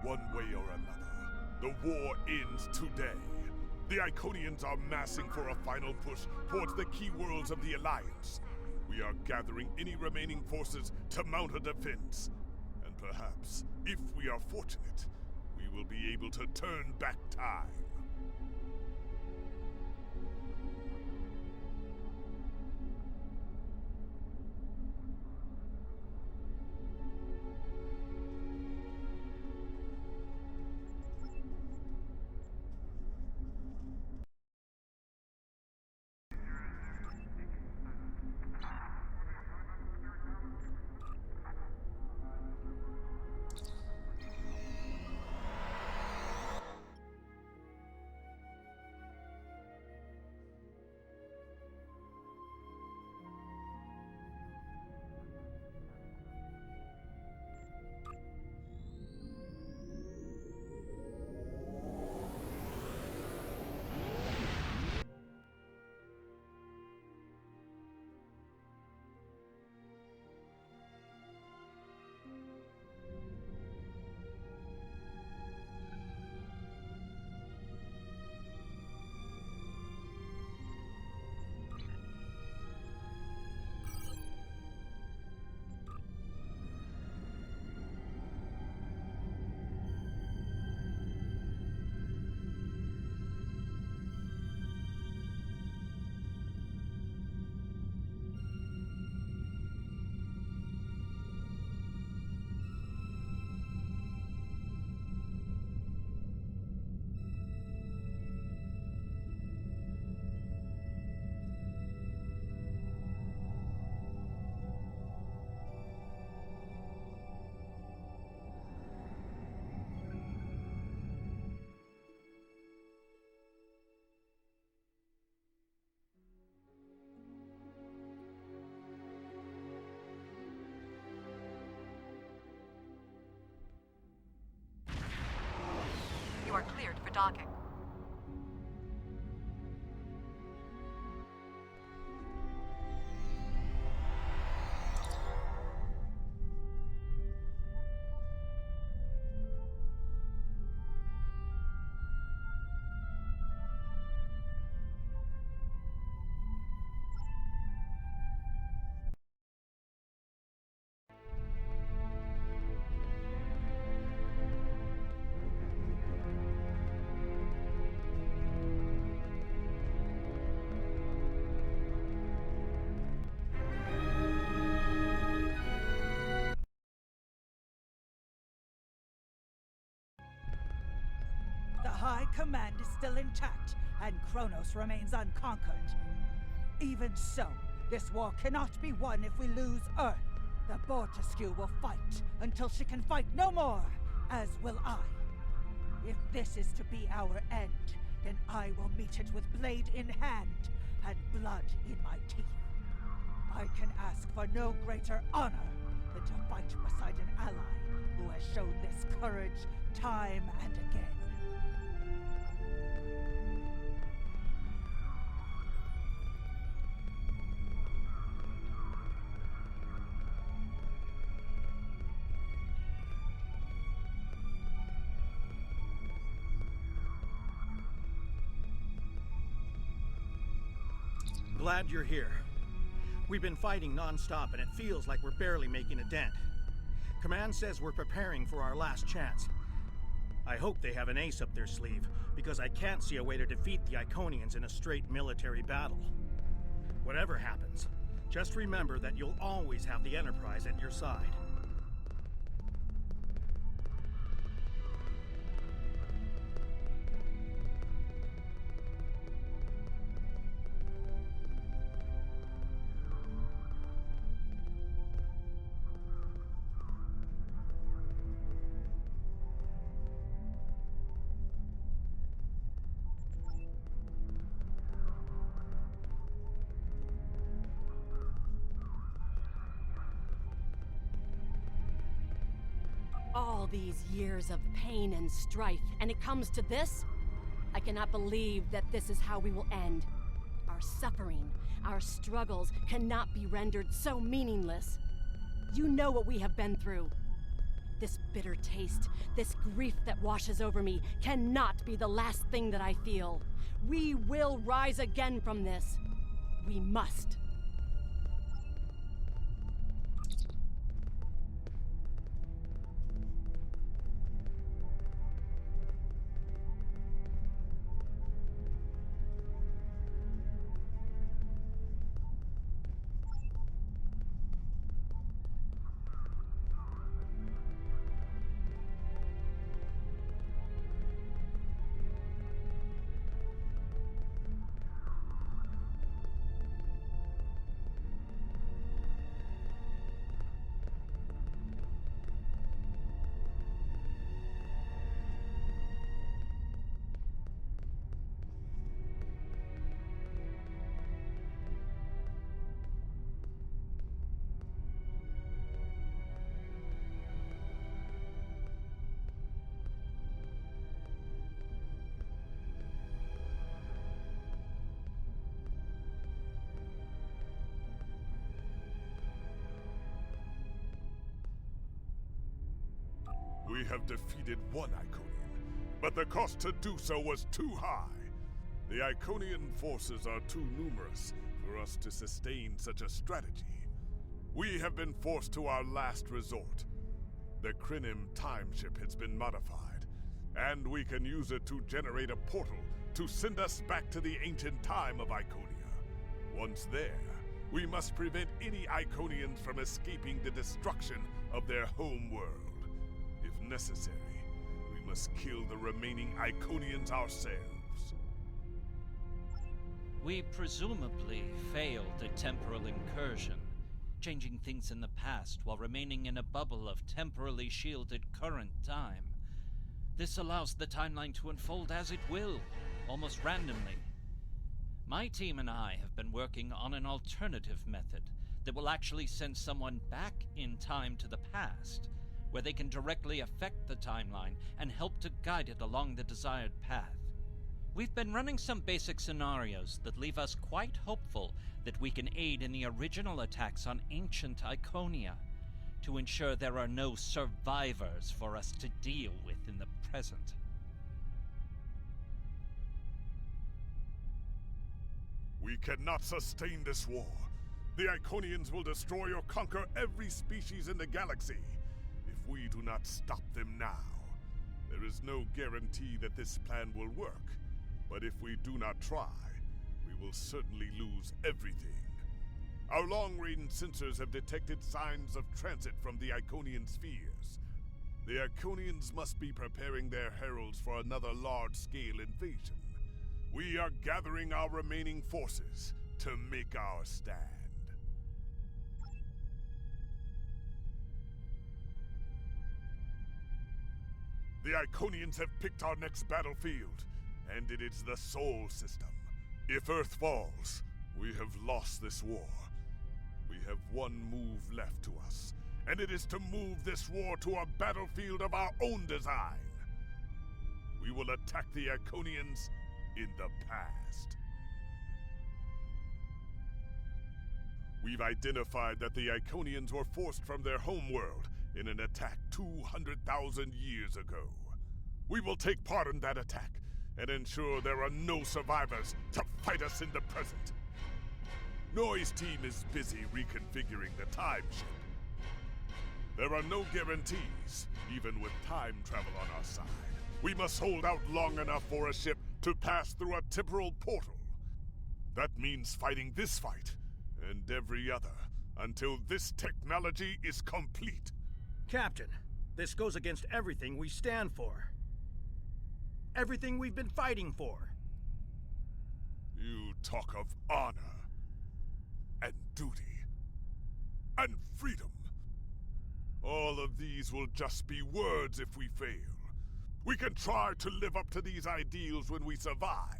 one way or another. The war ends today. The Iconians are massing for a final push towards the key worlds of the Alliance. We are gathering any remaining forces to mount a defense. And perhaps, if we are fortunate, we will be able to turn back time. You are cleared for docking. The High Command is still intact, and Kronos remains unconquered. Even so, this war cannot be won if we lose Earth. The Bortesque will fight until she can fight no more, as will I. If this is to be our end, then I will meet it with blade in hand and blood in my teeth. I can ask for no greater honor than to fight beside an ally who has shown this courage time and again. Glad you're here. We've been fighting non-stop and it feels like we're barely making a dent. Command says we're preparing for our last chance. I hope they have an ace up their sleeve, because I can't see a way to defeat the Iconians in a straight military battle. Whatever happens, just remember that you'll always have the Enterprise at your side. All these years of pain and strife, and it comes to this? I cannot believe that this is how we will end. Our suffering, our struggles cannot be rendered so meaningless. You know what we have been through. This bitter taste, this grief that washes over me, cannot be the last thing that I feel. We will rise again from this. We must. We have defeated one Iconian, but the cost to do so was too high. The Iconian forces are too numerous for us to sustain such a strategy. We have been forced to our last resort. The Crinim time ship has been modified, and we can use it to generate a portal to send us back to the ancient time of Iconia. Once there, we must prevent any Iconians from escaping the destruction of their home world. If necessary, we must kill the remaining Iconians ourselves. We presumably failed a temporal incursion, changing things in the past while remaining in a bubble of temporally shielded current time. This allows the timeline to unfold as it will, almost randomly. My team and I have been working on an alternative method that will actually send someone back in time to the past, where they can directly affect the timeline and help to guide it along the desired path. We've been running some basic scenarios that leave us quite hopeful that we can aid in the original attacks on ancient Iconia, to ensure there are no survivors for us to deal with in the present. We cannot sustain this war. The Iconians will destroy or conquer every species in the galaxy. If we do not stop them now, there is no guarantee that this plan will work. But if we do not try, we will certainly lose everything. Our long-range sensors have detected signs of transit from the Iconian spheres. The Iconians must be preparing their heralds for another large-scale invasion. We are gathering our remaining forces to make our stand. The Iconians have picked our next battlefield, and it is the Sol system. If Earth falls, we have lost this war. We have one move left to us, and it is to move this war to a battlefield of our own design. We will attack the Iconians in the past. We've identified that the Iconians were forced from their homeworld in an attack 200,000 years ago. We will take part in that attack and ensure there are no survivors to fight us in the present. Noise team is busy reconfiguring the time ship. There are no guarantees, even with time travel on our side. We must hold out long enough for a ship to pass through a temporal portal. That means fighting this fight and every other until this technology is complete. Captain, this goes against everything we stand for. Everything we've been fighting for. You talk of honor, and duty, and freedom. All of these will just be words if we fail. We can try to live up to these ideals when we survive.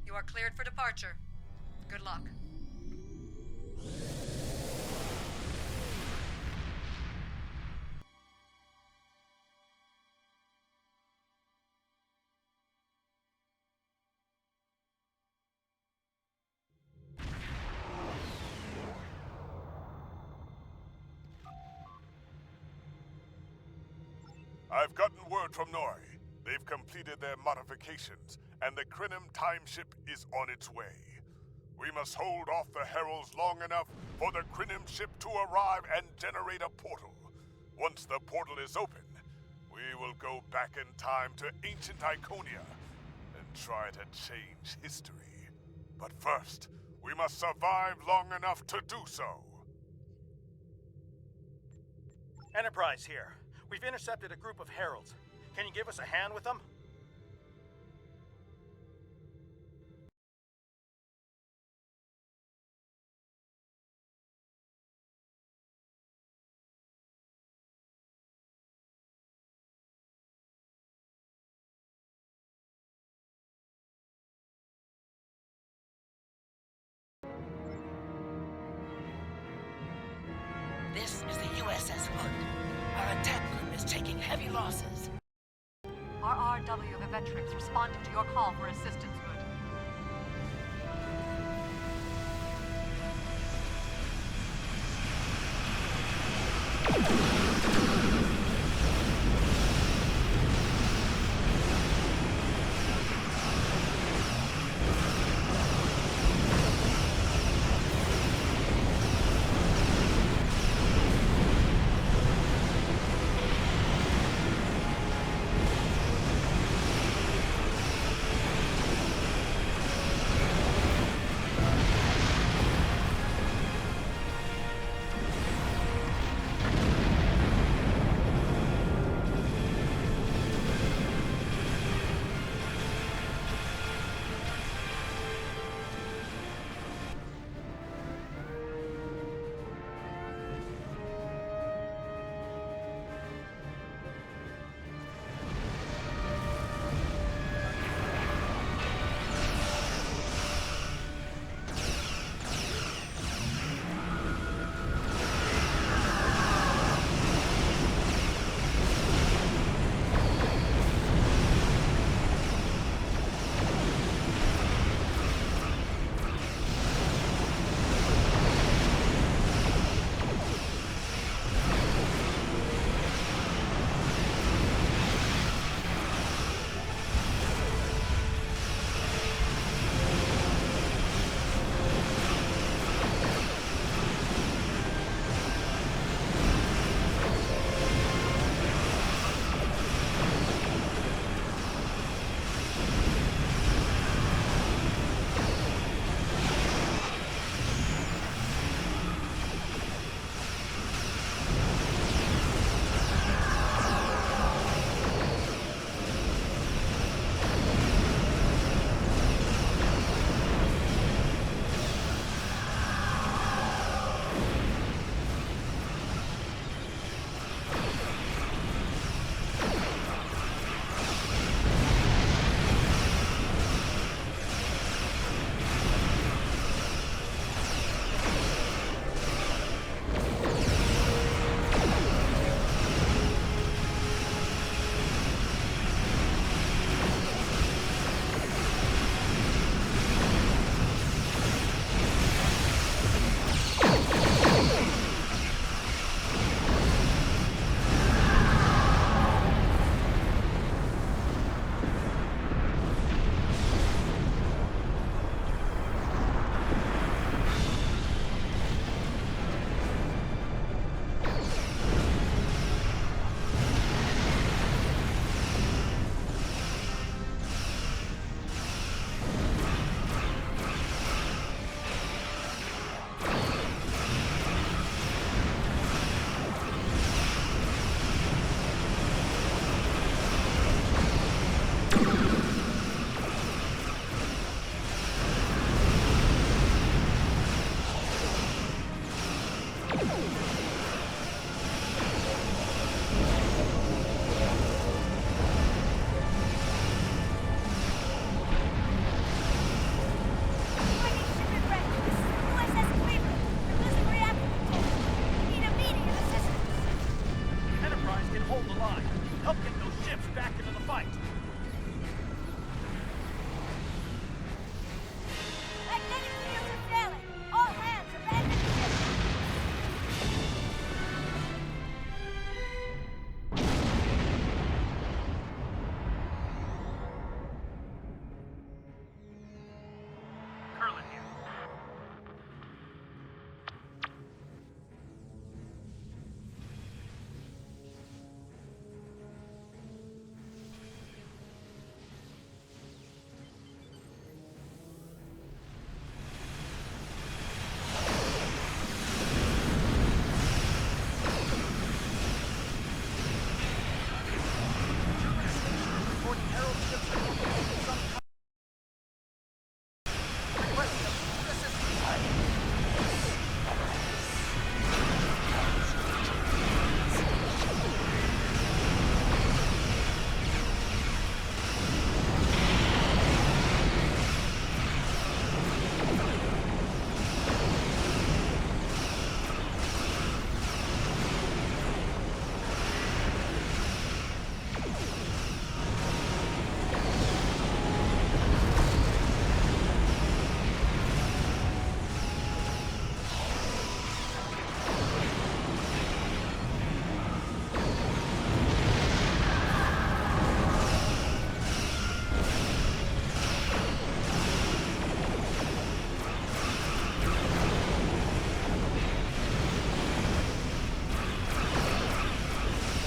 You are cleared for departure. Good luck. I've gotten word from Nori. They've completed their modifications, and the Krenim time ship is on its way. We must hold off the heralds long enough for the Krenim ship to arrive and generate a portal. Once the portal is open, we will go back in time to ancient Iconia and try to change history. But first, we must survive long enough to do so. Enterprise here. We've intercepted a group of heralds. Can you give us a hand with them? This is the USS Hood. Our attack group is taking heavy losses. RRW of Eventrix responding to your call for assistance, Hood.